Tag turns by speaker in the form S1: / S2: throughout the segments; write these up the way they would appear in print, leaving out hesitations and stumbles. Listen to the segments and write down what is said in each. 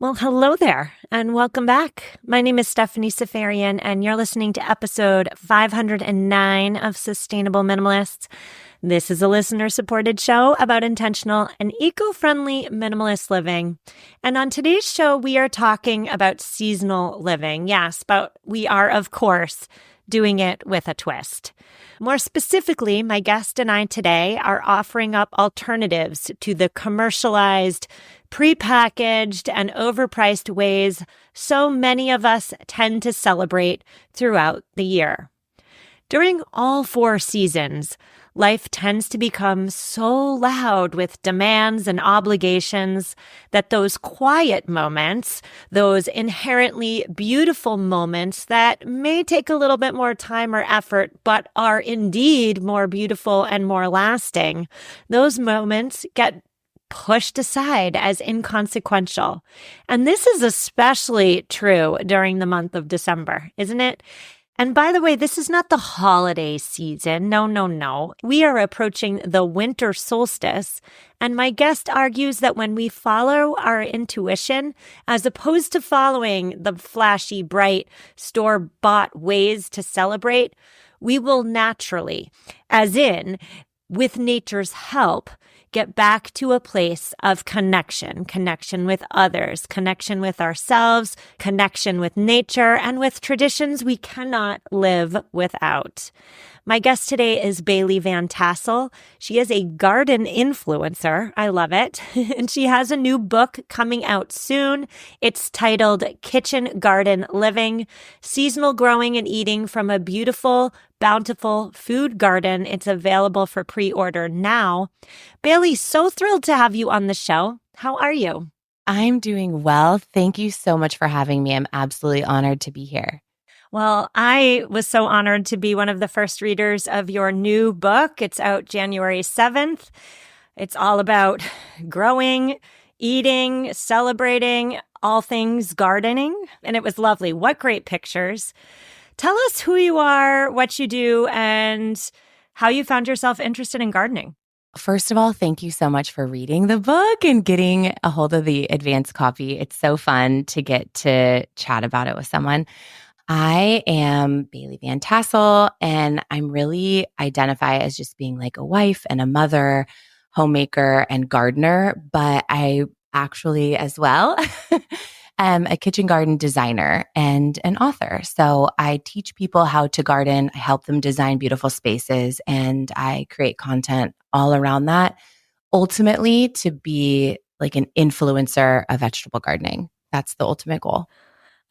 S1: Well, hello there, and welcome back. My name is Stephanie Safarian, and you're listening to episode 509 of Sustainable Minimalists. This is a listener-supported show about intentional and eco-friendly minimalist living. And on today's show, we are talking about seasonal living. Yes, but we are, of course, doing it with a twist. More specifically, my guest and I today are offering up alternatives to the commercialized, prepackaged, and overpriced ways so many of us tend to celebrate throughout the year. During all four seasons, life tends to become so loud with demands and obligations that those quiet moments, those inherently beautiful moments that may take a little bit more time or effort, but are indeed more beautiful and more lasting, those moments get pushed aside as inconsequential. And this is especially true during the month of December, isn't it? And by the way, this is not the holiday season. No. We are approaching the Winter Solstice, and my guest argues that when we follow our intuition, as opposed to following the flashy, bright, store-bought ways to celebrate, we will naturally, as in, with nature's help, get back to a place of connection with others, connection with ourselves, connection with nature, and with traditions we cannot live without. My guest today is Bailey Van Tassel. She is a garden influencer. I love it. And she has a new book coming out soon. It's titled Kitchen Garden Living, Seasonal Growing and Eating from a Beautiful, Bountiful Food Garden. It's available for pre-order now. Bailey, so thrilled to have you on the show. How are you?
S2: I'm doing well. Thank you so much for having me. I'm absolutely honored to be here.
S1: Well, I was so honored to be one of the first readers of your new book. It's out January 7th. It's all about growing, eating, celebrating, all things gardening. And it was lovely. What great pictures. Tell us who you are, what you do, and how you found yourself interested in gardening.
S2: First of all, thank you so much for reading the book and getting a hold of the advanced copy. It's so fun to get to chat about it with someone. I am Bailey Van Tassel, and I'm really identify as just being like a wife and a mother, homemaker, and gardener. But I actually as well am a kitchen garden designer and an author. So I teach people how to garden. I help them design beautiful spaces, and I create content all around that, ultimately to be like an influencer of vegetable gardening. That's the ultimate goal.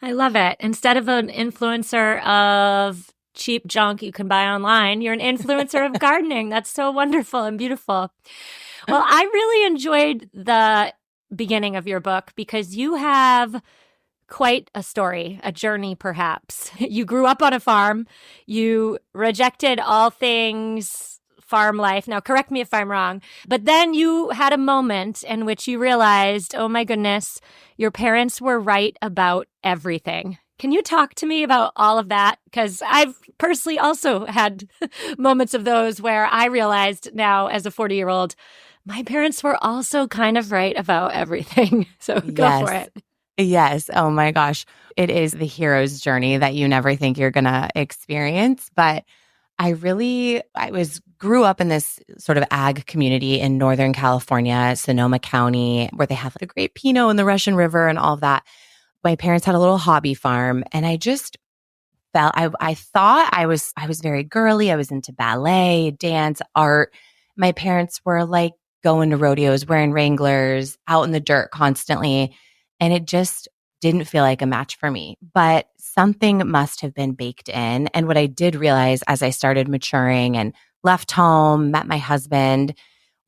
S1: I love it. Instead of an influencer of cheap junk you can buy online, you're an influencer of gardening. That's so wonderful and beautiful. Well, I really enjoyed the beginning of your book because you have quite a story, a journey perhaps. You grew up on a farm. You rejected all things farm life. Now, correct me if I'm wrong, but then you had a moment in which you realized, oh my goodness, your parents were right about everything. Can you talk to me about all of that? Because I've personally also had moments of those where I realized now as a 40-year-old, my parents were also kind of right about everything. So go for it.
S2: Yes. Oh my gosh. It is the hero's journey that you never think you're going to experience. But grew up in this sort of ag community in Northern California, Sonoma County, where they have like a great Pinot in the Russian River and all of that. My parents had a little hobby farm, and I just felt, I thought I was very girly. I was into ballet, dance, art. My parents were like going to rodeos, wearing Wranglers, out in the dirt constantly. And it just didn't feel like a match for me. But something must have been baked in. And what I did realize as I started maturing and left home, met my husband,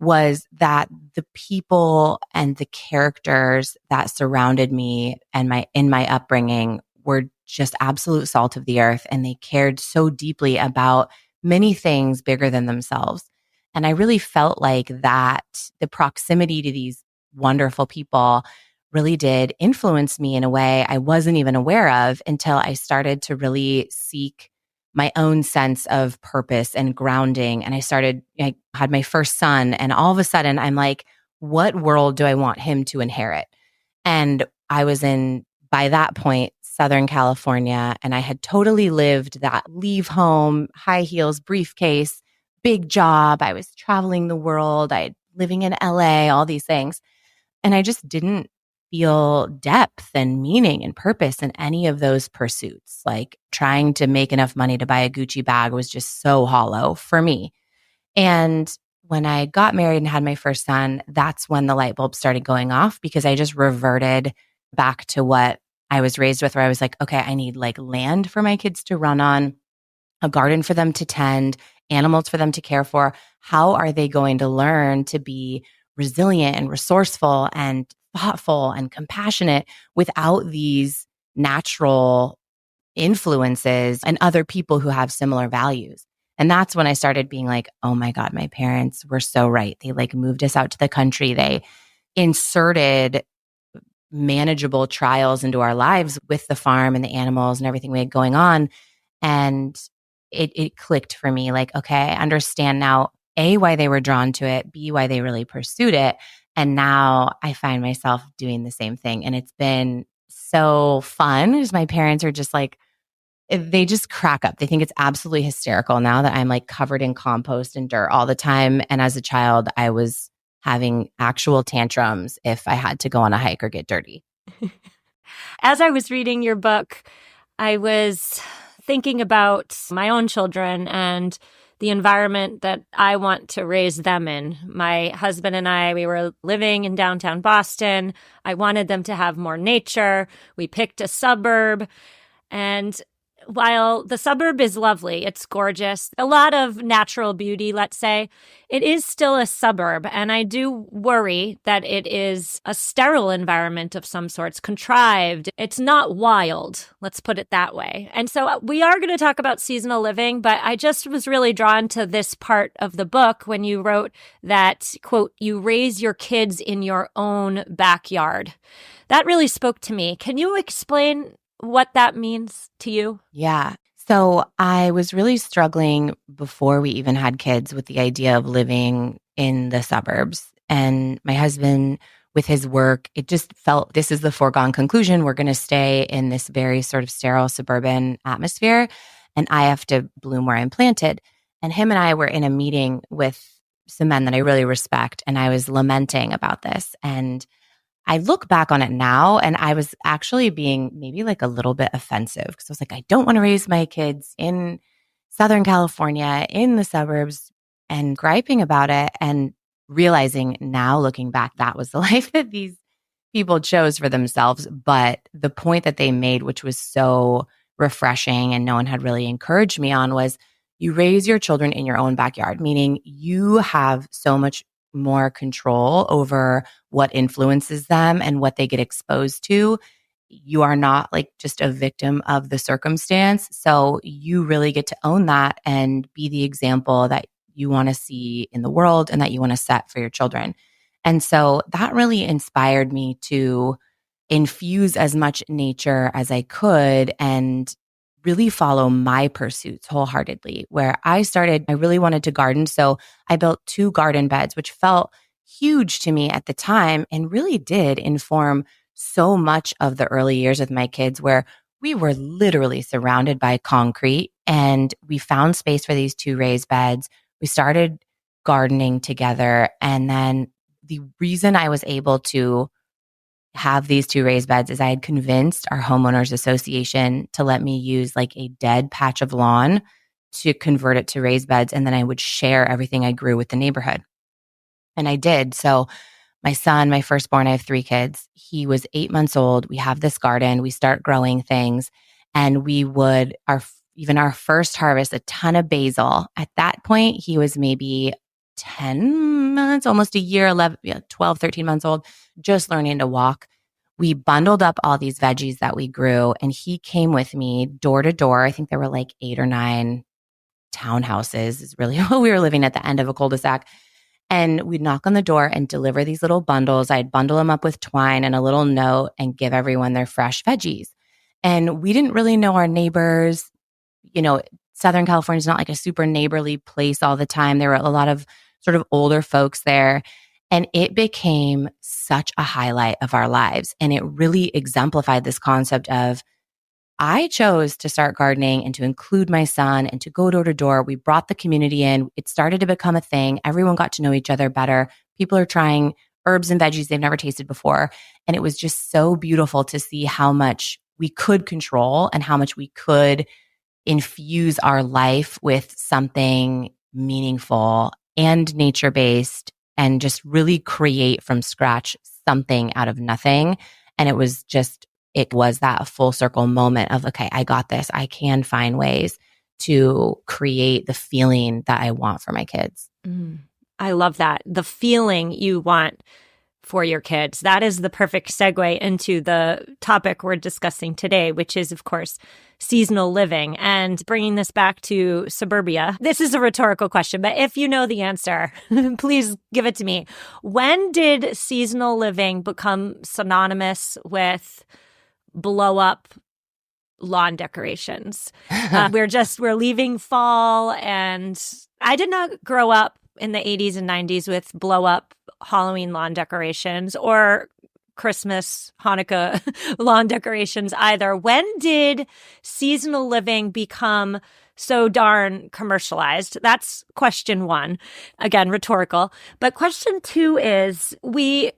S2: was that the people and the characters that surrounded me and in my upbringing were just absolute salt of the earth. And they cared so deeply about many things bigger than themselves. And I really felt like that the proximity to these wonderful people really did influence me in a way I wasn't even aware of until I started to really seek my own sense of purpose and grounding. And I had my first son, and all of a sudden I'm like, what world do I want him to inherit? And I was in, by that point, Southern California, and I had totally lived that leave home, high heels, briefcase, big job. I was traveling the world. I living in LA, all these things. And I just didn't feel depth and meaning and purpose in any of those pursuits. Like trying to make enough money to buy a Gucci bag was just so hollow for me. And when I got married and had my first son, that's when the light bulb started going off, because I just reverted back to what I was raised with, where I was like, okay, I need like land for my kids to run on, a garden for them to tend, animals for them to care for. How are they going to learn to be resilient and resourceful and thoughtful and compassionate without these natural influences and other people who have similar values? And that's when I started being like, oh my God, my parents were so right. They like moved us out to the country. They inserted manageable trials into our lives with the farm and the animals and everything we had going on. And it clicked for me, like, okay, I understand now, A, why they were drawn to it, B, why they really pursued it. And now I find myself doing the same thing. And it's been so fun, because my parents are just like, they just crack up. They think it's absolutely hysterical now that I'm like covered in compost and dirt all the time. And as a child, I was having actual tantrums if I had to go on a hike or get dirty.
S1: As I was reading your book, I was thinking about my own children and the environment that I want to raise them in. My husband and I, we were living in downtown Boston. I wanted them to have more nature. We picked a suburb. And while the suburb is lovely, it's gorgeous, a lot of natural beauty, let's say, it is still a suburb. And I do worry that it is a sterile environment of some sorts, contrived. It's not wild, let's put it that way. And so we are going to talk about seasonal living, but I just was really drawn to this part of the book when you wrote that, quote, you raise your kids in your own backyard. That really spoke to me. Can you explain what that means to you?
S2: Yeah. So I was really struggling before we even had kids with the idea of living in the suburbs. And my husband, with his work, it just felt this is the foregone conclusion. We're going to stay in this very sort of sterile suburban atmosphere, and I have to bloom where I'm planted. And him and I were in a meeting with some men that I really respect, and I was lamenting about this. And I look back on it now, and I was actually being maybe like a little bit offensive, because I was like, I don't want to raise my kids in Southern California, in the suburbs, and griping about it, and realizing now, looking back, that was the life that these people chose for themselves. But the point that they made, which was so refreshing and no one had really encouraged me on, was you raise your children in your own backyard, meaning you have so much more control over what influences them and what they get exposed to. You are not like just a victim of the circumstance. So you really get to own that and be the example that you want to see in the world and that you want to set for your children. And so that really inspired me to infuse as much nature as I could and really follow my pursuits wholeheartedly. Where I started, I really wanted to garden. So I built 2 garden beds, which felt huge to me at the time and really did inform so much of the early years with my kids, where we were literally surrounded by concrete, and we found space for these 2 raised beds. We started gardening together. And then the reason I was able to have these 2 raised beds is I had convinced our homeowners association to let me use like a dead patch of lawn to convert it to raised beds. And then I would share everything I grew with the neighborhood. And I did. So my son, my firstborn, I have 3 kids. He was 8 months old. We have this garden. We start growing things. And we would, even our first harvest, a ton of basil. At that point, he was maybe 10 months, almost a year, 11, 12, 13 months old, just learning to walk. We bundled up all these veggies that we grew, and he came with me door to door. I think there were like 8 or 9 townhouses is really what we were living at the end of a cul-de-sac. And we'd knock on the door and deliver these little bundles. I'd bundle them up with twine and a little note and give everyone their fresh veggies. And we didn't really know our neighbors. You know, Southern California is not like a super neighborly place all the time. There were a lot of sort of older folks there. And it became such a highlight of our lives. And it really exemplified this concept of I chose to start gardening and to include my son and to go door to door. We brought the community in. It started to become a thing. Everyone got to know each other better. People are trying herbs and veggies they've never tasted before. And it was just so beautiful to see how much we could control and how much we could infuse our life with something meaningful and nature-based and just really create from scratch something out of nothing. And it was that full circle moment of, okay, I got this. I can find ways to create the feeling that I want for my kids.
S1: I love that. The feeling you want for your kids. That is the perfect segue into the topic we're discussing today, which is, of course, seasonal living. And bringing this back to suburbia, this is a rhetorical question, but if you know the answer, please give it to me. When did seasonal living become synonymous with blow up lawn decorations? We're leaving fall, and I did not grow up in the 80s and 90s with blow up Halloween lawn decorations or Christmas, Hanukkah lawn decorations either. When did seasonal living become so darn commercialized? That's question one. Again, rhetorical. But question two is, we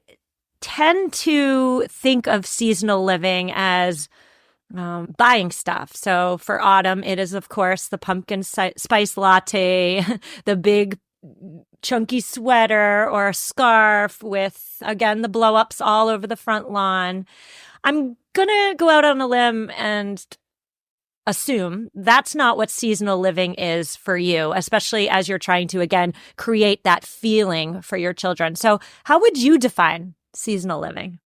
S1: tend to think of seasonal living as buying stuff. So for autumn, it is, of course, the pumpkin spice latte, the big chunky sweater or a scarf with, again, the blow-ups all over the front lawn. I'm going to go out on a limb and assume that's not what seasonal living is for you, especially as you're trying to, again, create that feeling for your children. So how would you define seasonal living?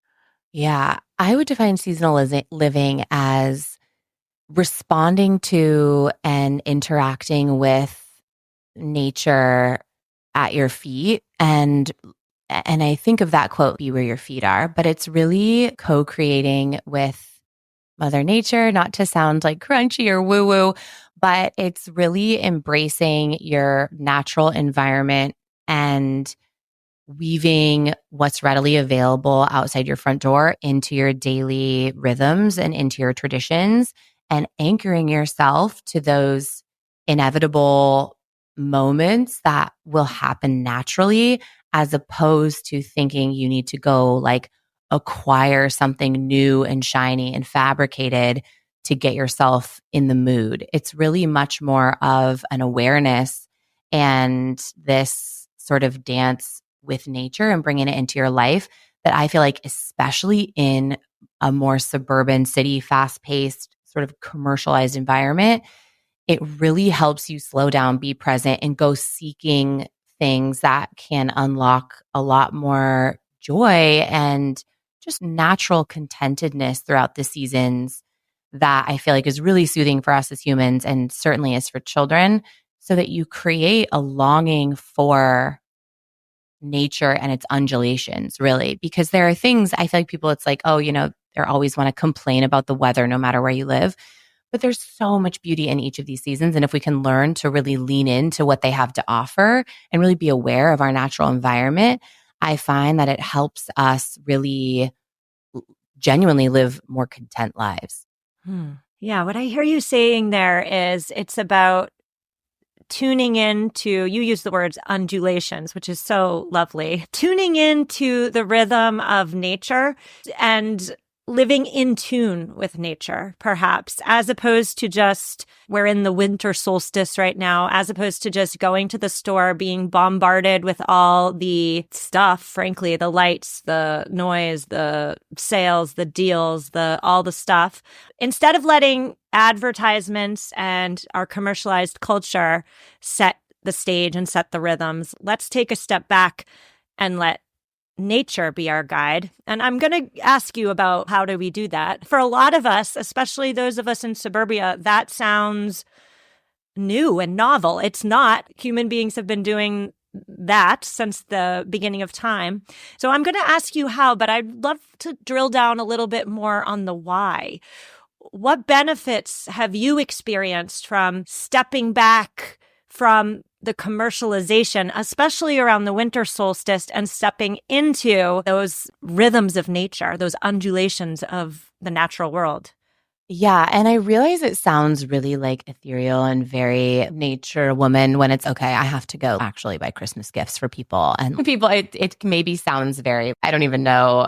S2: Yeah, I would define seasonal living as responding to and interacting with nature at your feet. And I think of that quote, be where your feet are, but it's really co-creating with Mother Nature, not to sound like crunchy or woo-woo, but it's really embracing your natural environment and weaving what's readily available outside your front door into your daily rhythms and into your traditions, and anchoring yourself to those inevitable moments that will happen naturally, as opposed to thinking you need to go like acquire something new and shiny and fabricated to get yourself in the mood. It's really much more of an awareness and this sort of dance with nature and bringing it into your life that I feel like, especially in a more suburban city, fast-paced, sort of commercialized environment, it really helps you slow down, be present, and go seeking things that can unlock a lot more joy and just natural contentedness throughout the seasons that I feel like is really soothing for us as humans, and certainly is for children, so that you create a longing for nature and its undulations, really. Because there are things, I feel like people, it's like, oh, they always want to complain about the weather no matter where you live. But there's so much beauty in each of these seasons. And if we can learn to really lean into what they have to offer and really be aware of our natural environment, I find that it helps us really genuinely live more content lives.
S1: Yeah, what I hear you saying there is it's about tuning into, you use the words undulations, which is so lovely, tuning into the rhythm of nature and living in tune with nature, perhaps, as opposed to just, we're in the winter solstice right now, as opposed to just going to the store, being bombarded with all the stuff, frankly, the lights, the noise, the sales, the deals, all the stuff. Instead of letting advertisements and our commercialized culture set the stage and set the rhythms, let's take a step back and let nature be our guide. And I'm going to ask you about how do we do that. For a lot of us, especially those of us in suburbia, that sounds new and novel. It's not. Human beings have been doing that since the beginning of time. So I'm going to ask you how, but I'd love to drill down a little bit more on the why. What benefits have you experienced from stepping back from the commercialization, especially around the winter solstice, and stepping into those rhythms of nature, those undulations of the natural world.
S2: Yeah. And I realize it sounds really like ethereal and very nature woman when it's okay, I have to go actually buy Christmas gifts for people. And people, it maybe sounds very, I don't even know,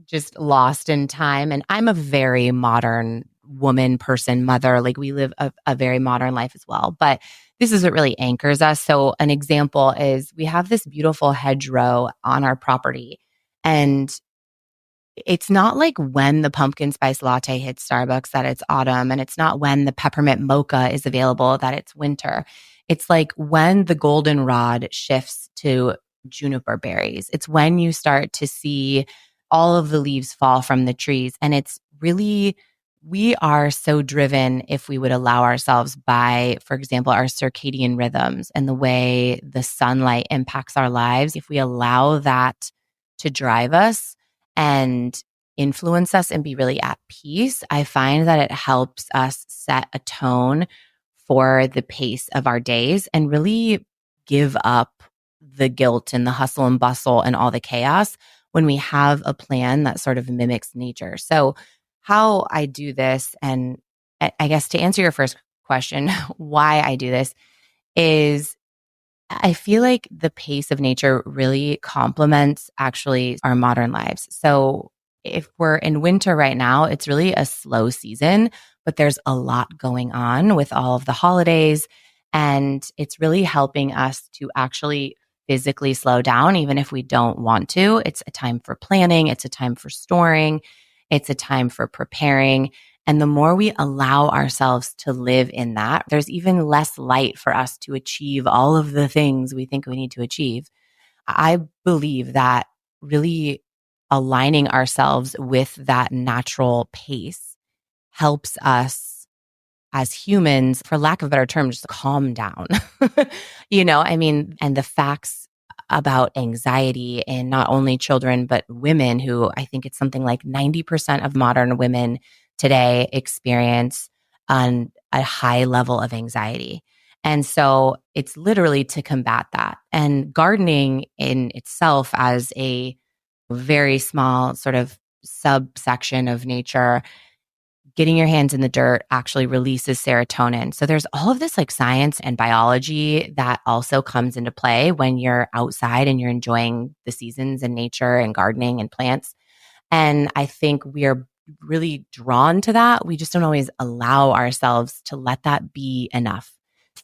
S2: just lost in time. And I'm a very modern woman, person, mother. Like we live a very modern life as well. But this is what really anchors us. So an example is we have this beautiful hedgerow on our property. And it's not like when the pumpkin spice latte hits Starbucks that it's autumn, and it's not when the peppermint mocha is available that it's winter. It's like when the goldenrod shifts to juniper berries. It's when you start to see all of the leaves fall from the trees. And it's really, we are so driven if we would allow ourselves by, for example, our circadian rhythms and the way the sunlight impacts our lives. If we allow that to drive us and influence us and be really at peace, I find that it helps us set a tone for the pace of our days and really give up the guilt and the hustle and bustle and all the chaos when we have a plan that sort of mimics nature. So how I do this, and I guess to answer your first question, why I do this is I feel like the pace of nature really complements actually our modern lives. So if we're in winter right now, it's really a slow season, but there's a lot going on with all of the holidays. And it's really helping us to actually physically slow down, even if we don't want to. It's a time for planning. It's a time for storing. It's a time for preparing. And the more we allow ourselves to live in that, there's even less light for us to achieve all of the things we think we need to achieve. I believe that really aligning ourselves with that natural pace helps us as humans, for lack of a better term, just calm down. And the facts about anxiety in not only children, but women, who I think it's something like 90% of modern women today experience a high level of anxiety. And so it's literally to combat that. And gardening in itself, as a very small sort of subsection of nature, getting your hands in the dirt actually releases serotonin. So there's all of this like science and biology that also comes into play when you're outside and you're enjoying the seasons and nature and gardening and plants. And I think we are really drawn to that. We just don't always allow ourselves to let that be enough.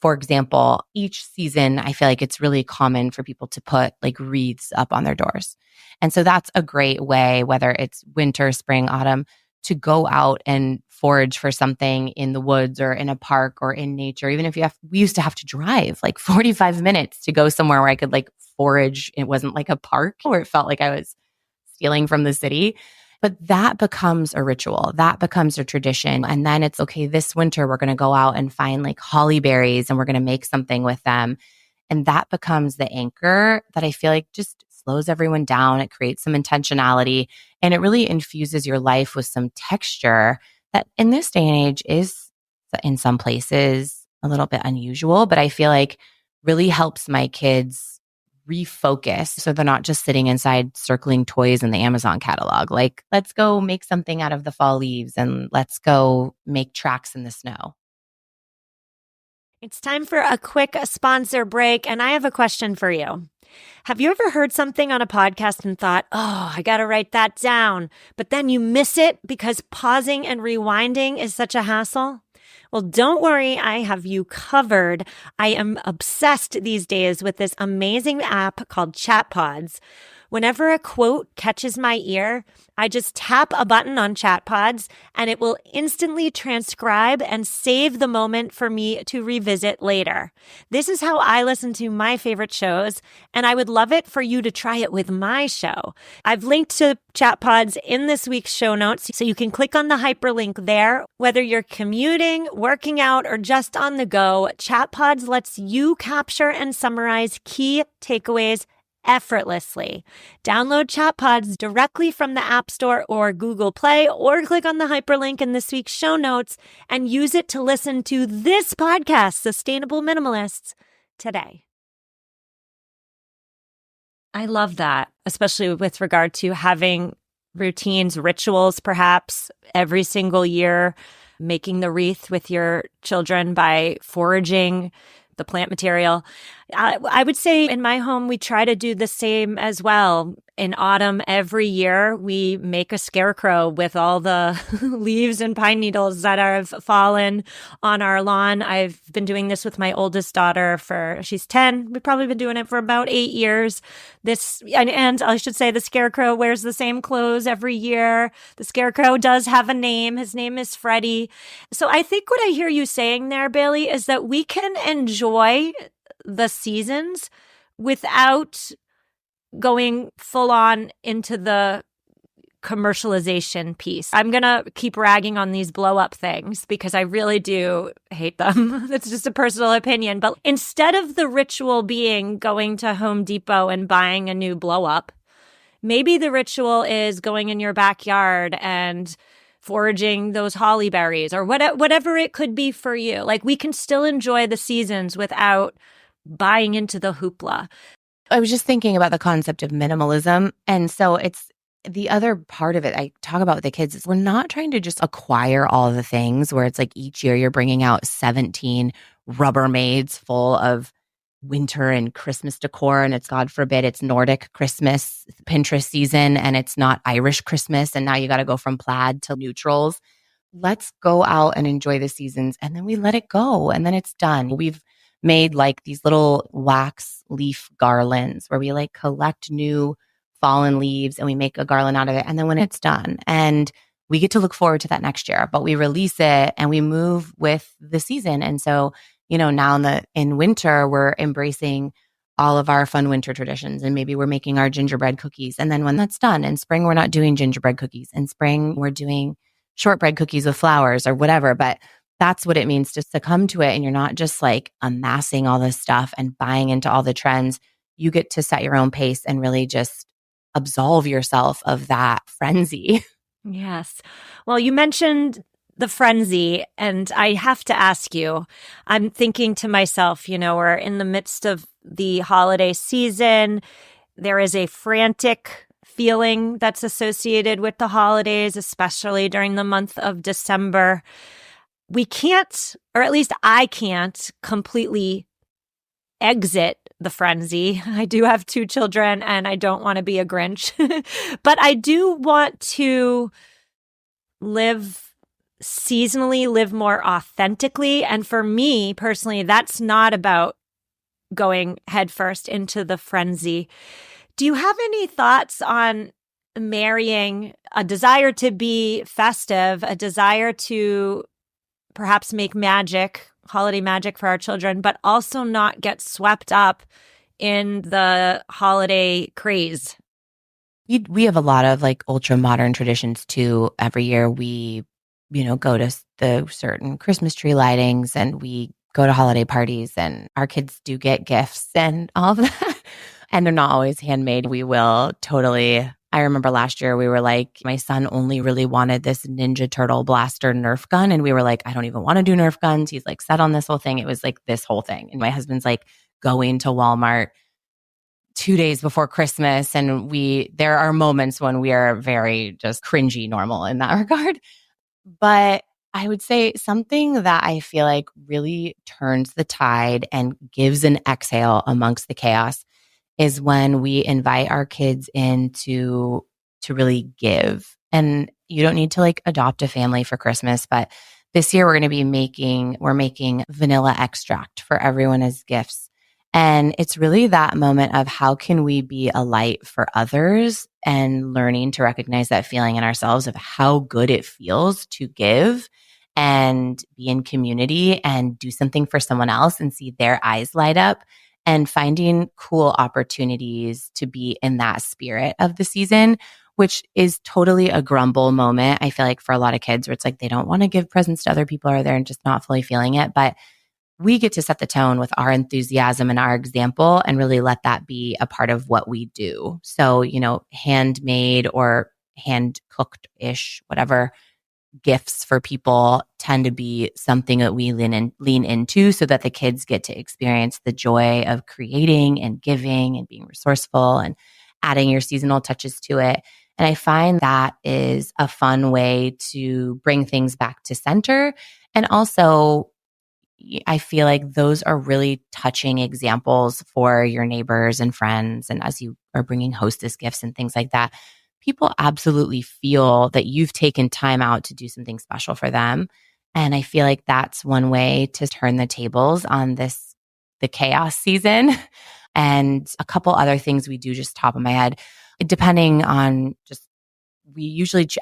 S2: For example, each season, I feel like it's really common for people to put like wreaths up on their doors. And so that's a great way, whether it's winter, spring, autumn, to go out and forage for something in the woods or in a park or in nature. Even if we used to have to drive like 45 minutes to go somewhere where I could like forage. It wasn't like a park where it felt like I was stealing from the city. But that becomes a ritual. That becomes a tradition. And then it's okay, this winter, we're going to go out and find like holly berries and we're going to make something with them. And that becomes the anchor that I feel like just slows everyone down. It creates some intentionality and it really infuses your life with some texture that in this day and age is in some places a little bit unusual, but I feel like really helps my kids refocus so they're not just sitting inside circling toys in the Amazon catalog. Like, let's go make something out of the fall leaves and let's go make tracks in the snow.
S1: It's time for a quick sponsor break, and I have a question for you. Have you ever heard something on a podcast and thought, oh, I got to write that down, but then you miss it because pausing and rewinding is such a hassle? Well, don't worry, I have you covered. I am obsessed these days with this amazing app called ChatPods. Whenever a quote catches my ear, I just tap a button on ChatPods and it will instantly transcribe and save the moment for me to revisit later. This is how I listen to my favorite shows, and I would love it for you to try it with my show. I've linked to ChatPods in this week's show notes, so you can click on the hyperlink there. Whether you're commuting, working out, or just on the go, ChatPods lets you capture and summarize key takeaways effortlessly. Download Chat Pods directly from the App Store or Google Play, or click on the hyperlink in this week's show notes and use it to listen to this podcast, Sustainable Minimalists, today. I love that, especially with regard to having routines, rituals, perhaps every single year, making the wreath with your children by foraging the plant material. I would say in my home, we try to do the same as well. In autumn, every year, we make a scarecrow with all the leaves and pine needles that have fallen on our lawn. I've been doing this with my oldest daughter she's 10. We've probably been doing it for about 8 years. And I should say the scarecrow wears the same clothes every year. The scarecrow does have a name. His name is Freddie. So I think what I hear you saying there, Bailey, is that we can enjoy the seasons without going full on into the commercialization piece. I'm going to keep ragging on these blow up things because I really do hate them. That's just a personal opinion. But instead of the ritual being going to Home Depot and buying a new blow up, maybe the ritual is going in your backyard and foraging those holly berries or whatever it could be for you. Like, we can still enjoy the seasons without buying into the hoopla.
S2: I was just thinking about the concept of minimalism. And so it's the other part of it I talk about with the kids is we're not trying to just acquire all the things where it's like each year you're bringing out 17 Rubbermaids full of winter and Christmas decor. And it's, God forbid, it's Nordic Christmas, Pinterest season, and it's not Irish Christmas. And now you got to go from plaid to neutrals. Let's go out and enjoy the seasons. And then we let it go. And then it's done. We've made like these little wax leaf garlands where we like collect new fallen leaves and we make a garland out of it. And then when it's done, and we get to look forward to that next year, but we release it and we move with the season. And so, now in winter, we're embracing all of our fun winter traditions, and maybe we're making our gingerbread cookies. And then when that's done, in spring, we're not doing gingerbread cookies. In spring, we're doing shortbread cookies with flowers or whatever. But that's what it means to succumb to it. And you're not just like amassing all this stuff and buying into all the trends. You get to set your own pace and really just absolve yourself of that frenzy.
S1: Yes. Well, you mentioned the frenzy, and I have to ask you, I'm thinking to myself, we're in the midst of the holiday season. There is a frantic feeling that's associated with the holidays, especially during the month of December. We can't, or at least I can't, completely exit the frenzy. I do have 2 children and I don't want to be a Grinch, but I do want to live seasonally, live more authentically. And for me personally, that's not about going headfirst into the frenzy. Do you have any thoughts on marrying a desire to be festive, a desire to perhaps make holiday magic for our children, but also not get swept up in the holiday craze?
S2: We have a lot of like ultra modern traditions too. Every year we, go to the certain Christmas tree lightings and we go to holiday parties, and our kids do get gifts and all of that. And they're not always handmade. We will totally. I remember last year we were like, my son only really wanted this Ninja Turtle blaster Nerf gun. And we were like, I don't even want to do Nerf guns. He's like set on this whole thing. It was like this whole thing. And my husband's like going to Walmart 2 days before Christmas. And there are moments when we are very just cringy normal in that regard. But I would say something that I feel like really turns the tide and gives an exhale amongst the chaos is when we invite our kids in to really give. And you don't need to like adopt a family for Christmas, but this year we're making vanilla extract for everyone as gifts. And it's really that moment of how can we be a light for others and learning to recognize that feeling in ourselves of how good it feels to give and be in community and do something for someone else and see their eyes light up, and finding cool opportunities to be in that spirit of the season, which is totally a grumble moment. I feel like for a lot of kids where it's like they don't want to give presents to other people or they're just not fully feeling it. But we get to set the tone with our enthusiasm and our example and really let that be a part of what we do. So, handmade or hand cooked ish, whatever gifts for people tend to be something that we lean into so that the kids get to experience the joy of creating and giving and being resourceful and adding your seasonal touches to it. And I find that is a fun way to bring things back to center. And also, I feel like those are really touching examples for your neighbors and friends. And as you are bringing hostess gifts and things like that, people absolutely feel that you've taken time out to do something special for them. And I feel like that's one way to turn the tables on the chaos season. And a couple other things we do just top of my head, depending on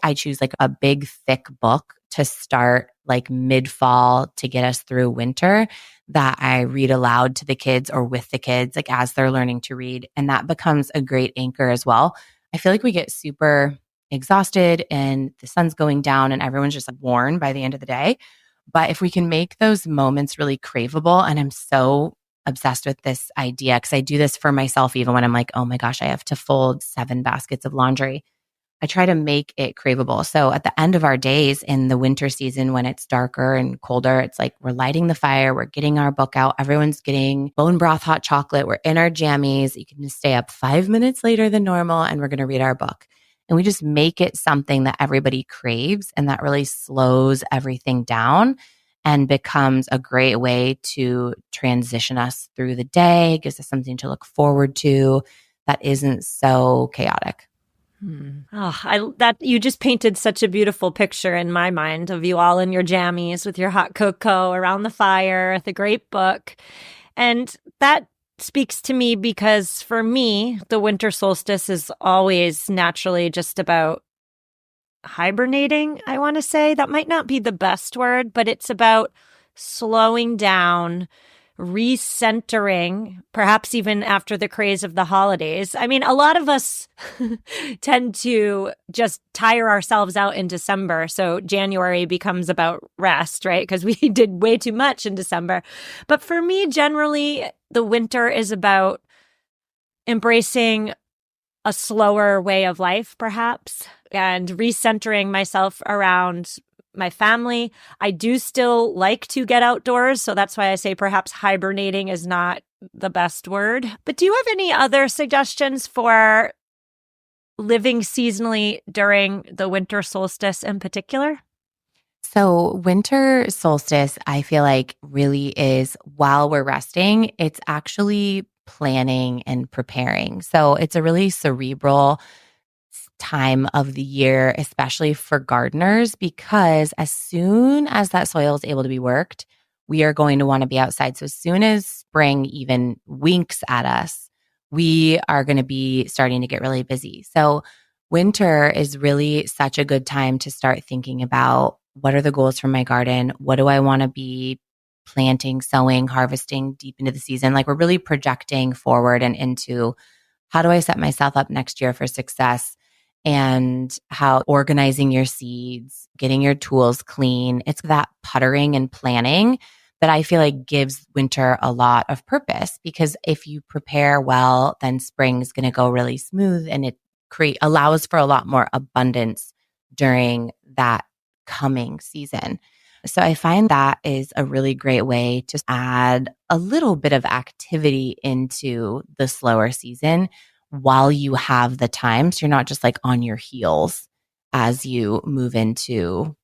S2: I choose like a big thick book to start like mid-fall to get us through winter that I read aloud to the kids or with the kids, like as they're learning to read. And that becomes a great anchor as well. I feel like we get super exhausted and the sun's going down and everyone's just like worn by the end of the day. But if we can make those moments really craveable, and I'm so obsessed with this idea because I do this for myself even when I'm like, oh my gosh, I have to fold 7 baskets of laundry. I try to make it craveable. So at the end of our days in the winter season, when it's darker and colder, it's like we're lighting the fire, we're getting our book out, everyone's getting bone broth hot chocolate, we're in our jammies. You can just stay up 5 minutes later than normal and we're going to read our book. And we just make it something that everybody craves, and that really slows everything down and becomes a great way to transition us through the day, gives us something to look forward to that isn't so chaotic.
S1: That you just painted such a beautiful picture in my mind of you all in your jammies with your hot cocoa around the fire, the great book. And that speaks to me because for me, the winter solstice is always naturally just about hibernating, I want to say. That might not be the best word, but it's about slowing down, recentering, perhaps even after the craze of the holidays. I mean, a lot of us tend to just tire ourselves out in December. So January becomes about rest, right? Because we did way too much in December. But for me, generally, the winter is about embracing a slower way of life, perhaps, and recentering myself around my family. I do still like to get outdoors, so that's why I say perhaps hibernating is not the best word. But do you have any other suggestions for living seasonally during the winter solstice in particular?
S2: So winter solstice, I feel like really is while we're resting, it's actually planning and preparing. So it's a really cerebral time of the year, especially for gardeners, because as soon as that soil is able to be worked, we are going to want to be outside. So as soon as spring even winks at us, we are going to be starting to get really busy. So winter is really such a good time to start thinking about what are the goals for my garden? What do I want to be planting, sowing, harvesting deep into the season? Like we're really projecting forward and into how do I set myself up next year for success? And how organizing your seeds, getting your tools clean. It's that puttering and planning that I feel like gives winter a lot of purpose, because if you prepare well, then spring is going to go really smooth and it allows for a lot more abundance during that coming season. So I find that is a really great way to add a little bit of activity into the slower season while you have the time. So you're not just like on your heels as you move into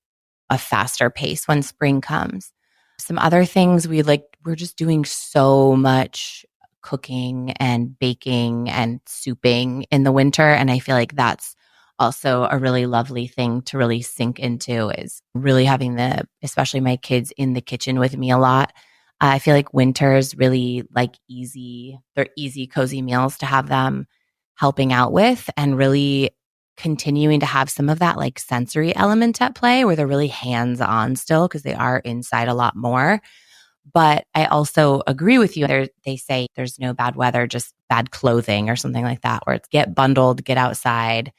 S2: a faster pace when spring comes. Some other things we're just doing so much cooking and baking and souping in the winter. And I feel like that's also a really lovely thing to really sink into, is really having especially my kids in the kitchen with me a lot. I feel like winter's really like they're easy, cozy meals to have them helping out with, and really continuing to have some of that like sensory element at play where they're really hands-on still because they are inside a lot more. But I also agree with you. They say there's no bad weather, just bad clothing or something like that, where it's get bundled, get outside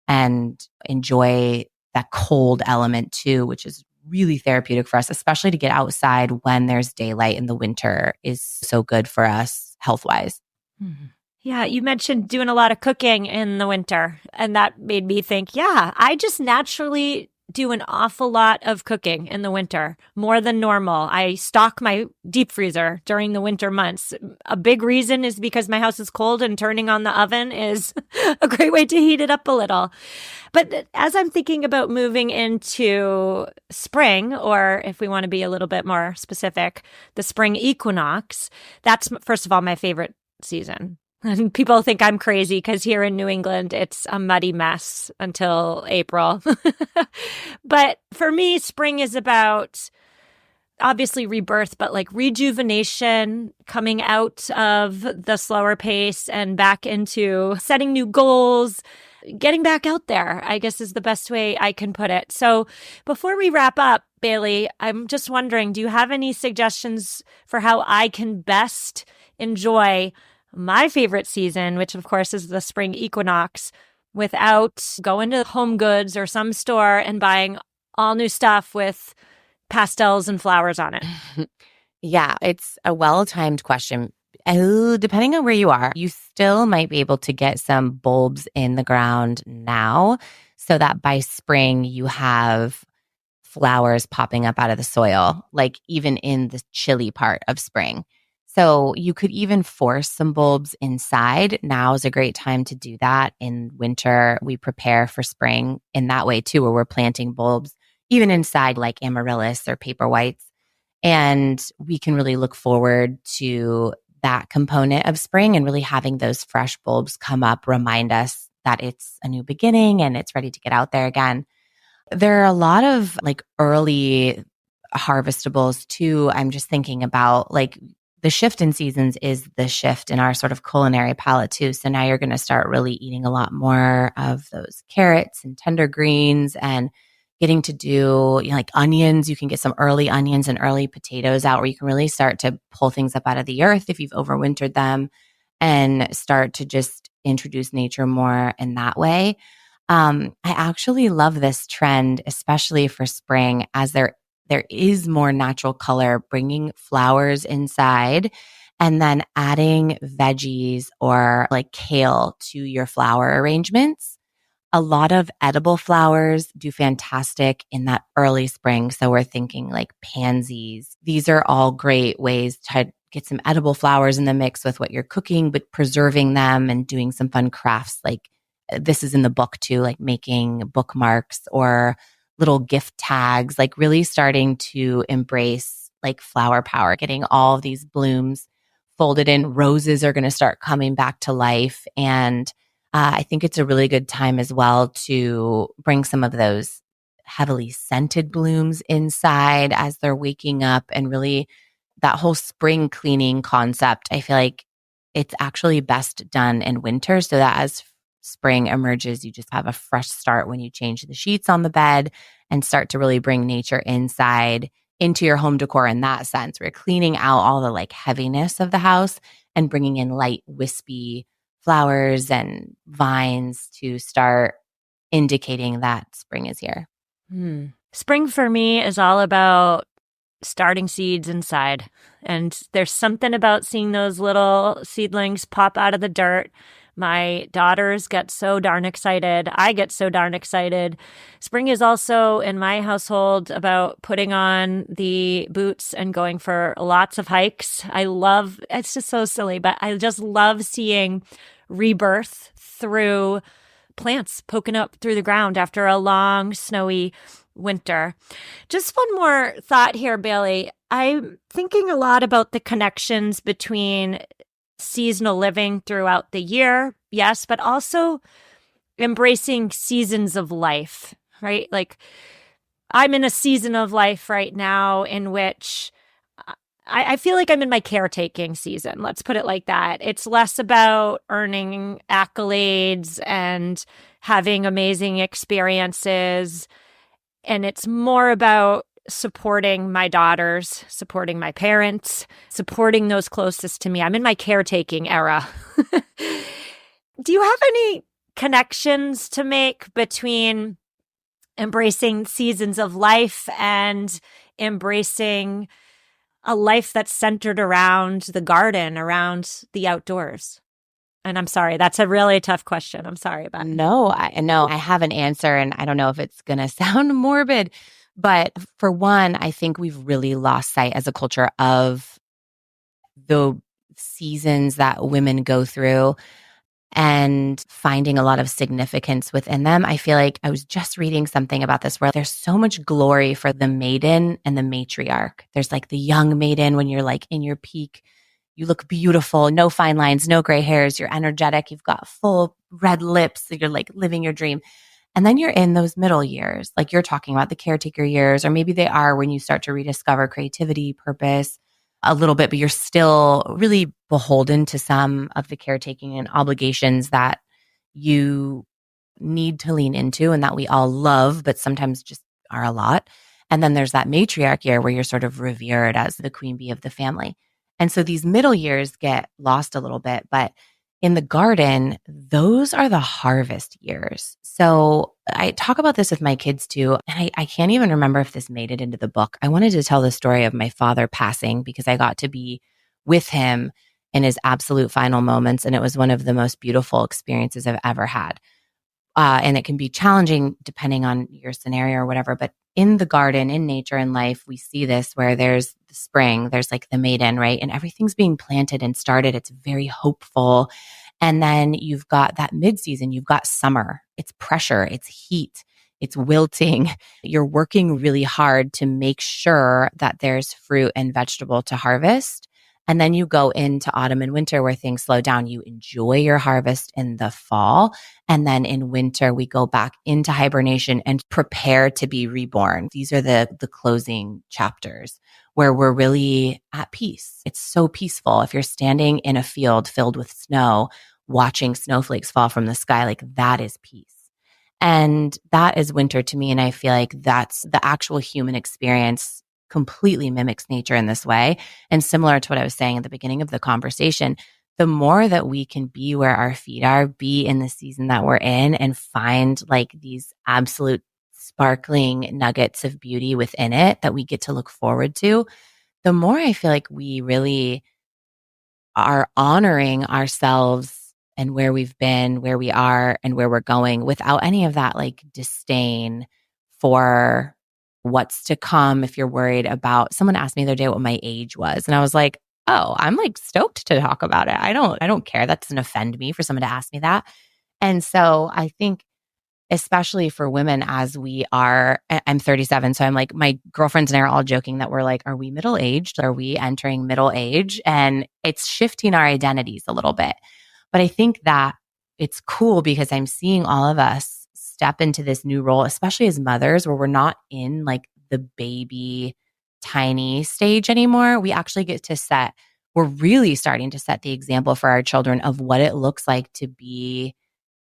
S2: and enjoy that cold element too, which is really therapeutic for us, especially to get outside when there's daylight in the winter is so good for us health-wise.
S1: Mm-hmm. Yeah, you mentioned doing a lot of cooking in the winter, and that made me think, yeah, I just naturally do an awful lot of cooking in the winter, more than normal. I stock my deep freezer during the winter months. A big reason is because my house is cold and turning on the oven is a great way to heat it up a little. But as I'm thinking about moving into spring, or if we want to be a little bit more specific, the spring equinox, that's, first of all, my favorite season. And people think I'm crazy because here in New England, it's a muddy mess until April. But for me, spring is about obviously rebirth, but like rejuvenation, coming out of the slower pace and back into setting new goals, getting back out there, I guess is the best way I can put it. So before we wrap up, Bailey, I'm just wondering, do you have any suggestions for how I can best enjoy my favorite season, which of course is the spring equinox, without going to Home Goods or some store and buying all new stuff with pastels and flowers on it?
S2: Yeah, it's a well-timed question. Depending on where you are, you still might be able to get some bulbs in the ground now so that by spring you have flowers popping up out of the soil, like even in the chilly part of spring. So you could even force some bulbs inside. Now is a great time to do that. In winter, we prepare for spring in that way too, where we're planting bulbs even inside like amaryllis or paper whites. And we can really look forward to that component of spring and really having those fresh bulbs come up, remind us that it's a new beginning and it's ready to get out there again. There are a lot of like early harvestables too. I'm just thinking about like the shift in seasons is the shift in our sort of culinary palate too. So now you're going to start really eating a lot more of those carrots and tender greens and getting to do, like onions. You can get some early onions and early potatoes out where you can really start to pull things up out of the earth if you've overwintered them and start to just introduce nature more in that way. I actually love this trend, especially for spring, as there is more natural color, bringing flowers inside and then adding veggies or like kale to your flower arrangements. A lot of edible flowers do fantastic in that early spring. So we're thinking like pansies. These are all great ways to get some edible flowers in the mix with what you're cooking, but preserving them and doing some fun crafts. Like this is in the book too, like making bookmarks or little gift tags, like really starting to embrace like flower power, getting all of these blooms folded in. Roses are going to start coming back to life. And I think it's a really good time as well to bring some of those heavily scented blooms inside as they're waking up, and really that whole spring cleaning concept. I feel like it's actually best done in winter so that as spring emerges, you just have a fresh start when you change the sheets on the bed and start to really bring nature inside into your home decor in that sense. We're cleaning out all the like heaviness of the house and bringing in light, wispy flowers and vines to start indicating that spring is here.
S1: Spring for me is all about starting seeds inside. And there's something about seeing those little seedlings pop out of the dirt. My daughters get so darn excited. I get so darn excited. Spring is also in my household about putting on the boots and going for lots of hikes. It's just so silly, but I just love seeing rebirth through plants poking up through the ground after a long, snowy winter. Just one more thought here, Bailey. I'm thinking a lot about the connections between seasonal living throughout the year, yes, but also embracing seasons of life, right? Like I'm in a season of life right now in which I feel like I'm in my caretaking season. Let's put it like that. It's less about earning accolades and having amazing experiences. And it's more about supporting my daughters, supporting my parents, supporting those closest to me. I'm in my caretaking era. Do you have any connections to make between embracing seasons of life and embracing a life that's centered around the garden, around the outdoors? And I'm sorry, that's a really tough question. I'm sorry about it.
S2: No, I have an answer, and I don't know if it's going to sound morbid, but for one, I think we've really lost sight as a culture of the seasons that women go through and finding a lot of significance within them. I feel like I was just reading something about this where there's so much glory for the maiden and the matriarch. There's like the young maiden when you're like in your peak. You look beautiful, no fine lines, no gray hairs. You're energetic. You've got full red lips. You're like living your dream. And then you're in those middle years, like you're talking about the caretaker years, or maybe they are when you start to rediscover creativity, purpose a little bit, but you're still really beholden to some of the caretaking and obligations that you need to lean into and that we all love, but sometimes just are a lot. And then there's that matriarch year where you're sort of revered as the queen bee of the family. And so these middle years get lost a little bit, but in the garden, those are the harvest years. So I talk about this with my kids too. And I can't even remember if this made it into the book. I wanted to tell the story of my father passing because I got to be with him in his absolute final moments. And it was one of the most beautiful experiences I've ever had. And it can be challenging depending on your scenario or whatever. But in the garden, in nature and life, we see this where there's the spring, there's like the maiden, right? And everything's being planted and started. It's very hopeful. And then you've got that mid-season, you've got summer. It's pressure, it's heat, it's wilting. You're working really hard to make sure that there's fruit and vegetable to harvest. And then you go into autumn and winter where things slow down. You enjoy your harvest in the fall. And then in winter, we go back into hibernation and prepare to be reborn. These are the closing chapters where we're really at peace. It's so peaceful. If you're standing in a field filled with snow, watching snowflakes fall from the sky, like that is peace. And that is winter to me. And I feel like that's the actual human experience completely mimics nature in this way. And similar to what I was saying at the beginning of the conversation, the more that we can be where our feet are, be in the season that we're in and find like these absolute sparkling nuggets of beauty within it that we get to look forward to, the more I feel like we really are honoring ourselves and where we've been, where we are, and where we're going without any of that like disdain for what's to come. If you're worried about, someone asked me the other day what my age was, and I was like, oh, I'm like stoked to talk about it. I don't care. That doesn't offend me for someone to ask me that. And so I think, especially for women, as we are, I'm 37. So I'm like, my girlfriends and I are all joking that we're like, are we middle-aged? Are we entering middle age? And it's shifting our identities a little bit. But I think that it's cool because I'm seeing all of us step into this new role, especially as mothers, where we're not in like the baby tiny stage anymore. We actually get to we're really starting to set the example for our children of what it looks like to be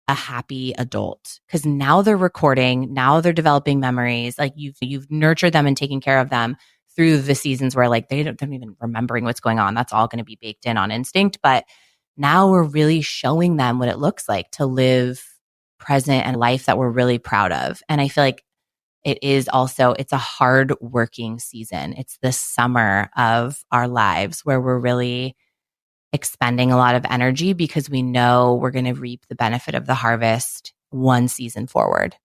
S2: a happy adult, because now they're recording, now they're developing memories. Like you've nurtured them and taken care of them through the seasons where like they're even remembering what's going on. That's all going to be baked in on instinct. But now we're really showing them what it looks like to live present and life that we're really proud of. And I feel like it's a hard working season. It's the summer of our lives where we're really expending a lot of energy because we know we're going to reap the benefit of the harvest one season forward.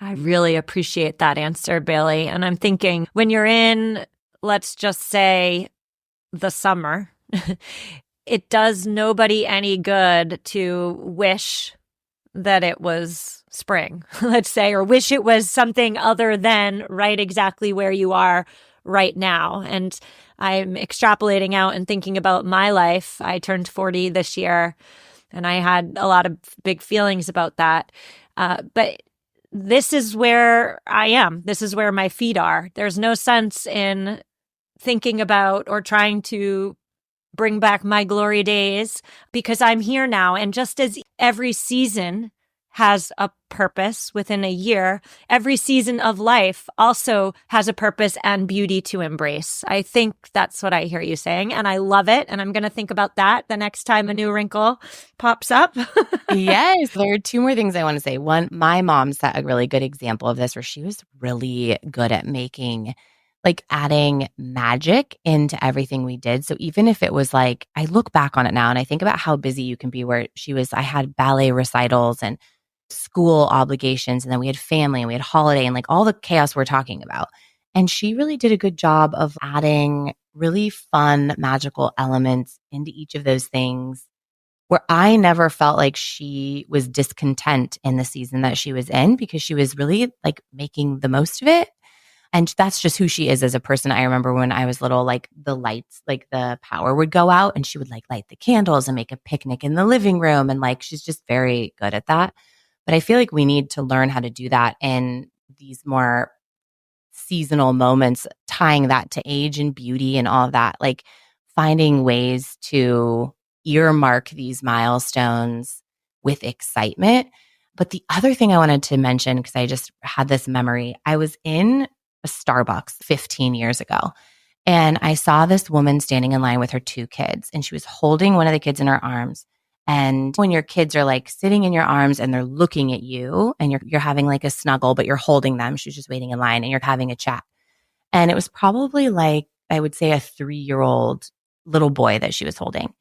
S1: I really appreciate that answer, Bailey. And I'm thinking when you're in, let's just say, the summer, it does nobody any good to wish that it was spring, let's say, or wish it was something other than right exactly where you are right now. And I'm extrapolating out and thinking about my life. I turned 40 this year, and I had a lot of big feelings about that. But this is where I am. This is where my feet are. There's no sense in thinking about or trying to bring back my glory days because I'm here now. And just as every season has a purpose within a year, every season of life also has a purpose and beauty to embrace. I think that's what I hear you saying, and I love it. And I'm going to think about that the next time a new wrinkle pops up.
S2: Yes, there are two more things I want to say. One, my mom set a really good example of this where she was really good at making, like adding magic into everything we did. So even if it was like, I look back on it now and I think about how busy you can be where I had ballet recitals and school obligations, and then we had family and we had holiday and like all the chaos we're talking about. And she really did a good job of adding really fun, magical elements into each of those things where I never felt like she was discontent in the season that she was in because she was really like making the most of it. And that's just who she is as a person. I remember when I was little, like the lights, like the power would go out and she would like light the candles and make a picnic in the living room. And like, she's just very good at that. But I feel like we need to learn how to do that in these more seasonal moments, tying that to age and beauty and all of that, like finding ways to earmark these milestones with excitement. But the other thing I wanted to mention, because I just had this memory, I was in a Starbucks 15 years ago, and I saw this woman standing in line with her two kids, and she was holding one of the kids in her arms. And when your kids are like sitting in your arms and they're looking at you and you're having like a snuggle, but you're holding them, she's just waiting in line and you're having a chat. And it was probably like, I would say a 3-year-old little boy that she was holding.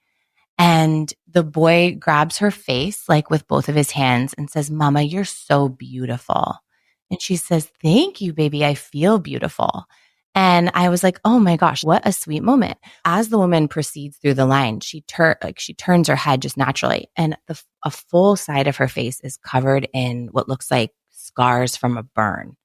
S2: And the boy grabs her face like with both of his hands and says, "Mama, you're so beautiful." And she says, "Thank you, baby. I feel beautiful." And I was like, oh my gosh, what a sweet moment. As the woman proceeds through the line, she turns her head just naturally. And a full side of her face is covered in what looks like scars from a burn.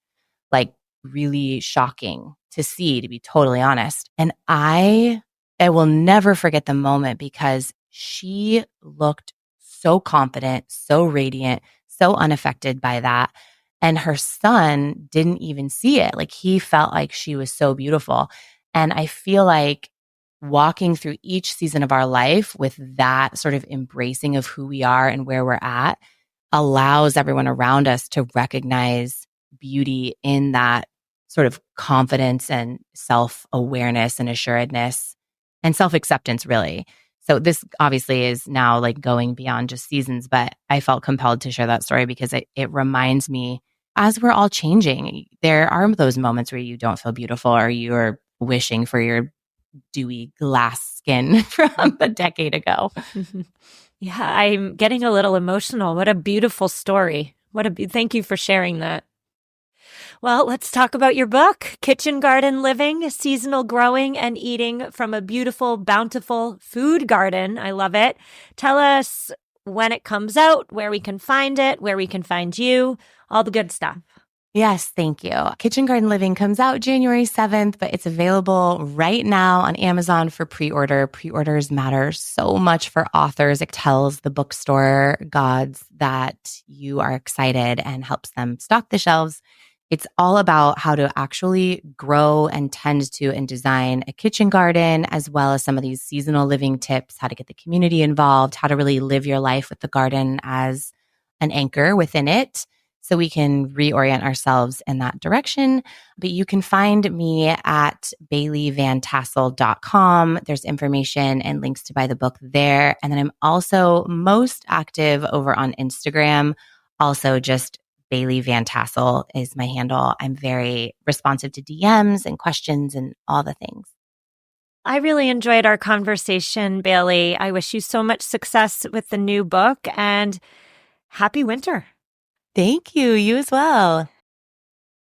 S2: Like really shocking to see, to be totally honest. And I will never forget the moment because she looked so confident, so radiant, so unaffected by that. And her son didn't even see it. Like he felt like she was so beautiful. And I feel like walking through each season of our life with that sort of embracing of who we are and where we're at allows everyone around us to recognize beauty in that sort of confidence and self-awareness and assuredness and self-acceptance, really. So this obviously is now like going beyond just seasons, but I felt compelled to share that story because it reminds me, as we're all changing, there are those moments where you don't feel beautiful or you're wishing for your dewy glass skin from a decade ago.
S1: Yeah, I'm getting a little emotional. What a beautiful story. Thank you for sharing that. Well, let's talk about your book, Kitchen Garden Living, Seasonal Growing and Eating from a Beautiful, Bountiful Food Garden. I love it. Tell us when it comes out, where we can find it, where we can find you, all the good stuff.
S2: Yes, thank you. Kitchen Garden Living comes out January 7th, but it's available right now on Amazon for pre-order. Pre-orders matter so much for authors. It tells the bookstore gods that you are excited and helps them stock the shelves. It's all about how to actually grow and tend to and design a kitchen garden, as well as some of these seasonal living tips, how to get the community involved, how to really live your life with the garden as an anchor within it, so we can reorient ourselves in that direction. But you can find me at baileyvantassel.com. There's information and links to buy the book there. And then I'm also most active over on Instagram. Also just Bailey Van Tassel is my handle. I'm very responsive to DMs and questions and all the things.
S1: I really enjoyed our conversation, Bailey. I wish you so much success with the new book and happy winter.
S2: Thank you. You as well.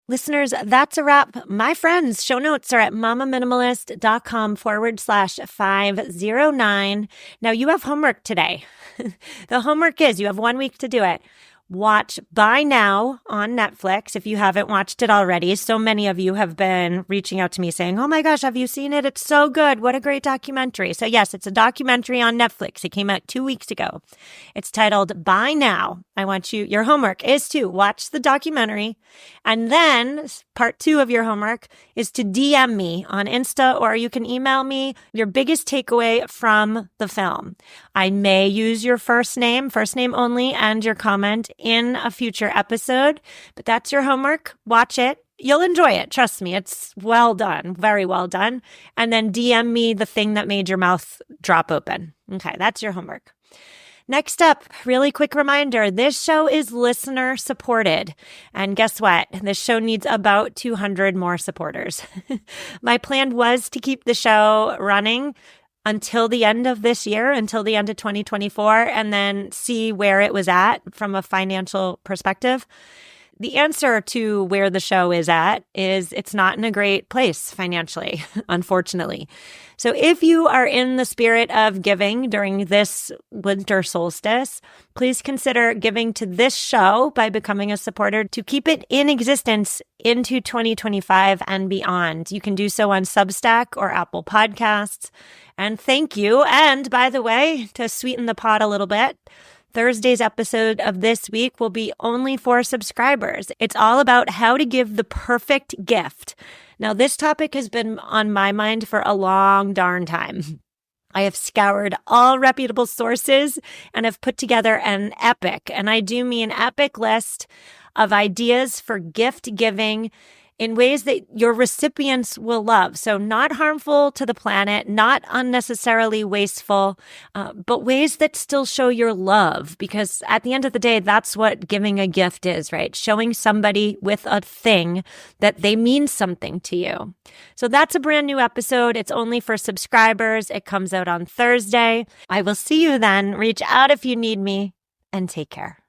S1: Listeners, that's a wrap. My friends, show notes are at mamaminimalist.com/509. Now you have homework today. The homework is you have 1 week to do it. Watch Buy Now on Netflix if you haven't watched it already. So many of you have been reaching out to me saying, "Oh my gosh, have you seen it? It's so good. What a great documentary." So yes, it's a documentary on Netflix. It came out 2 weeks ago. It's titled Buy Now. Your homework is to watch the documentary. And then part 2 of your homework is to DM me on Insta, or you can email me your biggest takeaway from the film. I may use your first name only, and your comment in a future episode, but that's your homework. Watch it. You'll enjoy it. Trust me. It's well done. Very well done. And then DM me the thing that made your mouth drop open. Okay, that's your homework. Next up, really quick reminder, this show is listener supported. And guess what? This show needs about 200 more supporters. My plan was to keep the show running until the end of this year, until the end of 2024, and then see where it was at from a financial perspective. The answer to where the show is at is it's not in a great place financially, unfortunately. So if you are in the spirit of giving during this winter solstice, please consider giving to this show by becoming a supporter to keep it in existence into 2025 and beyond. You can do so on Substack or Apple Podcasts. And thank you. And by the way, to sweeten the pot a little bit, Thursday's episode of this week will be only for subscribers. It's all about how to give the perfect gift. Now, this topic has been on my mind for a long darn time. I have scoured all reputable sources and have put together an epic, and I do mean epic list of ideas for gift giving in ways that your recipients will love. So not harmful to the planet, not unnecessarily wasteful, but ways that still show your love. Because at the end of the day, that's what giving a gift is, right? Showing somebody with a thing that they mean something to you. So that's a brand new episode. It's only for subscribers. It comes out on Thursday. I will see you then. Reach out if you need me, and take care.